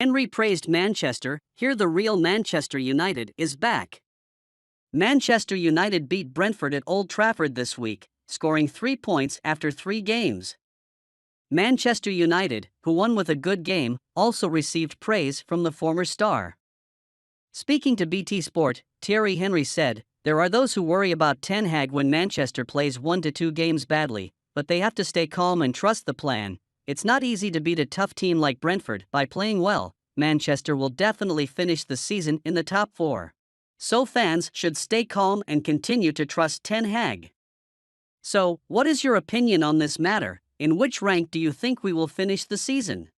Henry praised Manchester. Here the real Manchester United is back. Manchester United beat Brentford at Old Trafford this week, scoring 3 points after 3 games. Manchester United, who won with a good game, also received praise from the former star. Speaking to BT Sport, Thierry Henry said, "There are those who worry about Ten Hag when Manchester plays 1 to 2 games badly, but they have to stay calm and trust the plan. It's not easy to beat a tough team like Brentford. By playing well, Manchester will definitely finish the season in the top 4. So fans should stay calm and continue to trust Ten Hag." So, what is your opinion on this matter? In which rank do you think we will finish the season?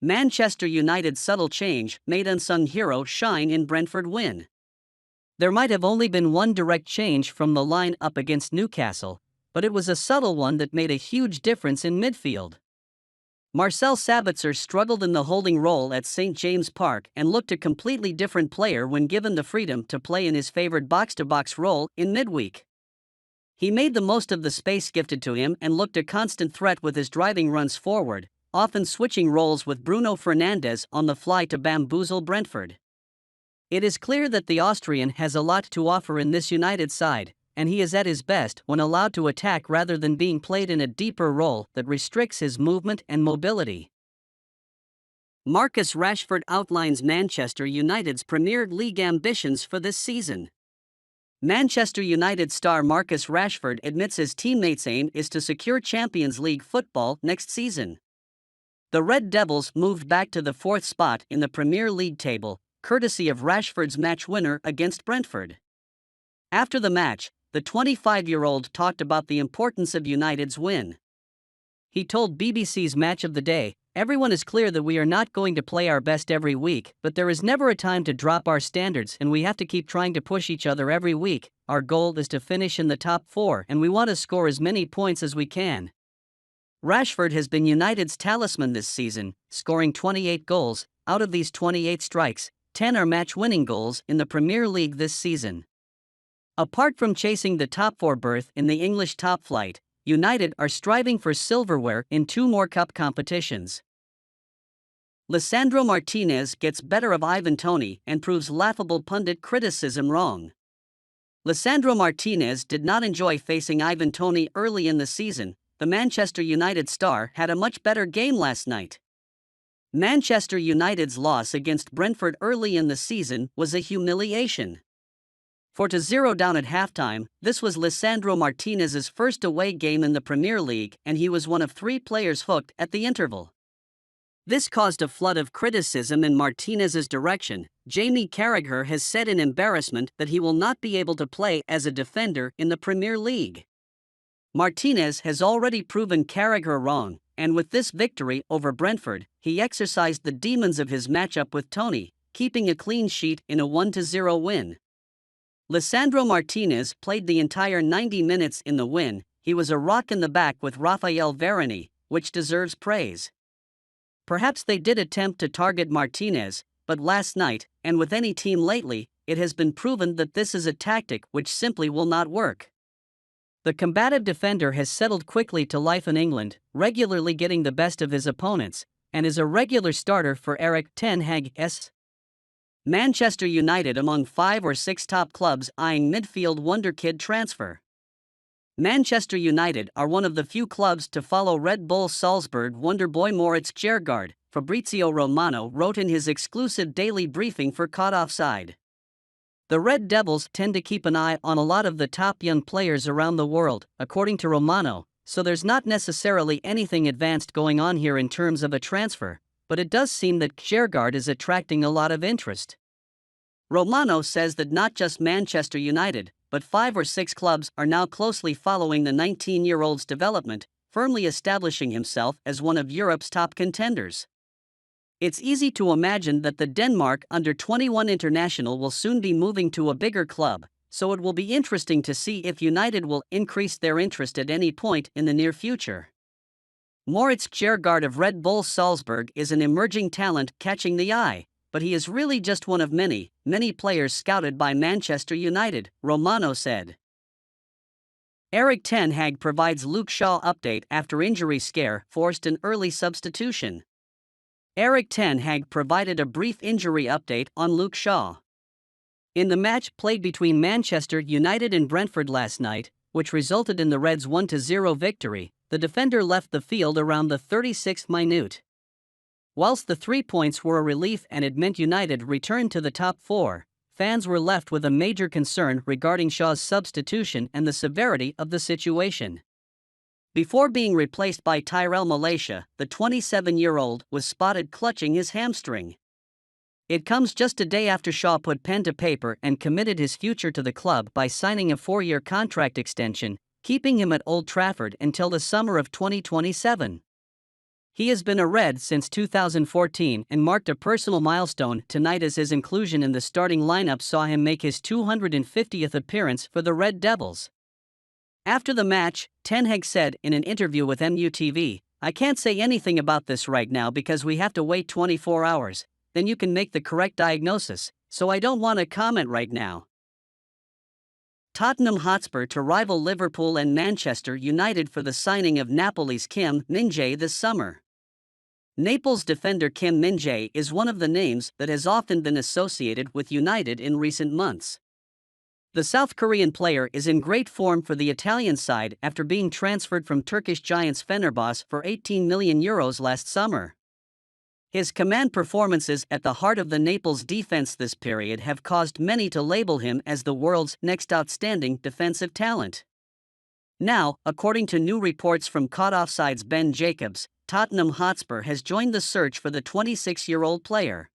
Manchester United's subtle change made unsung hero shine in Brentford win. There might have only been one direct change from the line up against Newcastle, but it was a subtle one that made a huge difference in midfield. Marcel Sabitzer struggled in the holding role at St. James Park and looked a completely different player when given the freedom to play in his favored box-to-box role in midweek. He made the most of the space gifted to him and looked a constant threat with his driving runs forward, often switching roles with Bruno Fernandes on the fly to bamboozle Brentford. It is clear that the Austrian has a lot to offer in this United side, and he is at his best when allowed to attack rather than being played in a deeper role that restricts his movement and mobility. Marcus Rashford outlines Manchester United's Premier League ambitions for this season. Manchester United star Marcus Rashford admits his teammates' aim is to secure Champions League football next season. The Red Devils moved back to the 4th spot in the Premier League table, courtesy of Rashford's match winner against Brentford. After the match, the 25-year-old talked about the importance of United's win. He told BBC's Match of the Day, "Everyone is clear that we are not going to play our best every week, but there is never a time to drop our standards and we have to keep trying to push each other every week. Our goal is to finish in the top 4 and we want to score as many points as we can." Rashford has been United's talisman this season, scoring 28 goals. Out of these 28 strikes, 10 are match-winning goals in the Premier League this season. Apart from chasing the top 4 berth in the English top flight, United are striving for silverware in 2 more cup competitions. Lisandro Martinez gets better of Ivan Toney and proves laughable pundit criticism wrong. Lisandro Martinez did not enjoy facing Ivan Toney early in the season. The Manchester United star had a much better game last night. Manchester United's loss against Brentford early in the season was a humiliation. 4-0 down at halftime, this was Lisandro Martinez's first away game in the Premier League and he was one of 3 players hooked at the interval. This caused a flood of criticism in Martinez's direction. Jamie Carragher has said in embarrassment that he will not be able to play as a defender in the Premier League. Martinez has already proven Carragher wrong, and with this victory over Brentford, he exercised the demons of his matchup with Toney, keeping a clean sheet in a 1-0 win. Lisandro Martinez played the entire 90 minutes in the win. He was a rock in the back with Raphael Varane, which deserves praise. Perhaps they did attempt to target Martinez, but last night, and with any team lately, it has been proven that this is a tactic which simply will not work. The combative defender has settled quickly to life in England, regularly getting the best of his opponents, and is a regular starter for Erik ten Hag's Manchester United among 5 or 6 top clubs eyeing midfield wonderkid transfer. Manchester United are one of the few clubs to follow Red Bull Salzburg wonderboy Moritz Kjærgaard, Fabrizio Romano wrote in his exclusive daily briefing for Caught Offside. The Red Devils tend to keep an eye on a lot of the top young players around the world, according to Romano, so there's not necessarily anything advanced going on here in terms of a transfer, but it does seem that Kjærgaard is attracting a lot of interest. Romano says that not just Manchester United, but 5 or 6 clubs are now closely following the 19-year-old's development, firmly establishing himself as one of Europe's top contenders. It's easy to imagine that the Denmark under-21 international will soon be moving to a bigger club, so it will be interesting to see if United will increase their interest at any point in the near future. Moritz Kjærgaard of Red Bull Salzburg is an emerging talent catching the eye, but he is really just one of many players scouted by Manchester United, Romano said. Erik ten Hag provides Luke Shaw update after injury scare forced an early substitution. Erik ten Hag provided a brief injury update on Luke Shaw. In the match played between Manchester United and Brentford last night, which resulted in the Reds' 1-0 victory, the defender left the field around the 36th minute. Whilst the 3 points were a relief and it meant United returned to the top four, fans were left with a major concern regarding Shaw's substitution and the severity of the situation. Before being replaced by Tyrell Malacia, the 27-year-old was spotted clutching his hamstring. It comes just a day after Shaw put pen to paper and committed his future to the club by signing a 4-year contract extension, keeping him at Old Trafford until the summer of 2027. He has been a Red since 2014 and marked a personal milestone tonight as his inclusion in the starting lineup saw him make his 250th appearance for the Red Devils. After the match, Ten Hag said in an interview with MUTV, "I can't say anything about this right now because we have to wait 24 hours. Then you can make the correct diagnosis, so I don't want to comment right now." Tottenham Hotspur to rival Liverpool and Manchester United for the signing of Napoli's Kim Min-jae this summer. Naples defender Kim Min-jae is one of the names that has often been associated with United in recent months. The South Korean player is in great form for the Italian side after being transferred from Turkish giants Fenerbahçe for €18 million last summer. His command performances at the heart of the Naples defense this period have caused many to label him as the world's next outstanding defensive talent. Now, according to new reports from Caught Offside's Ben Jacobs, Tottenham Hotspur has joined the search for the 26-year-old player.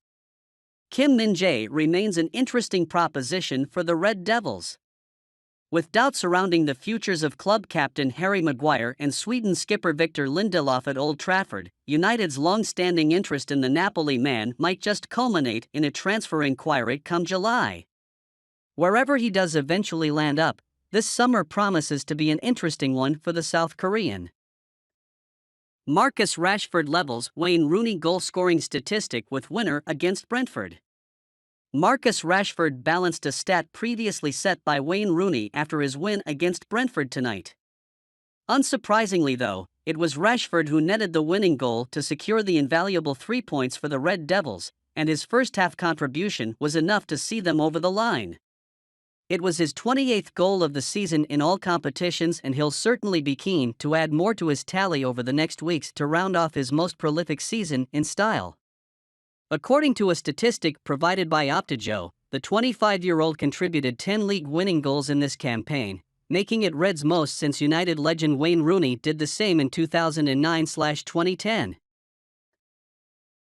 Kim Min-jae remains an interesting proposition for the Red Devils. With doubts surrounding the futures of club captain Harry Maguire and Sweden skipper Victor Lindelof at Old Trafford, United's long-standing interest in the Napoli man might just culminate in a transfer inquiry come July. Wherever he does eventually land up, this summer promises to be an interesting one for the South Korean. Marcus Rashford levels Wayne Rooney goal-scoring statistic with winner against Brentford. Marcus Rashford balanced a stat previously set by Wayne Rooney after his win against Brentford tonight. Unsurprisingly though, it was Rashford who netted the winning goal to secure the invaluable 3 points for the Red Devils, and his first-half contribution was enough to see them over the line. It was his 28th goal of the season in all competitions, and he'll certainly be keen to add more to his tally over the next weeks to round off his most prolific season in style. According to a statistic provided by Optajo, the 25-year-old contributed 10 league-winning goals in this campaign, making it Reds' most since United legend Wayne Rooney did the same in 2009/2010.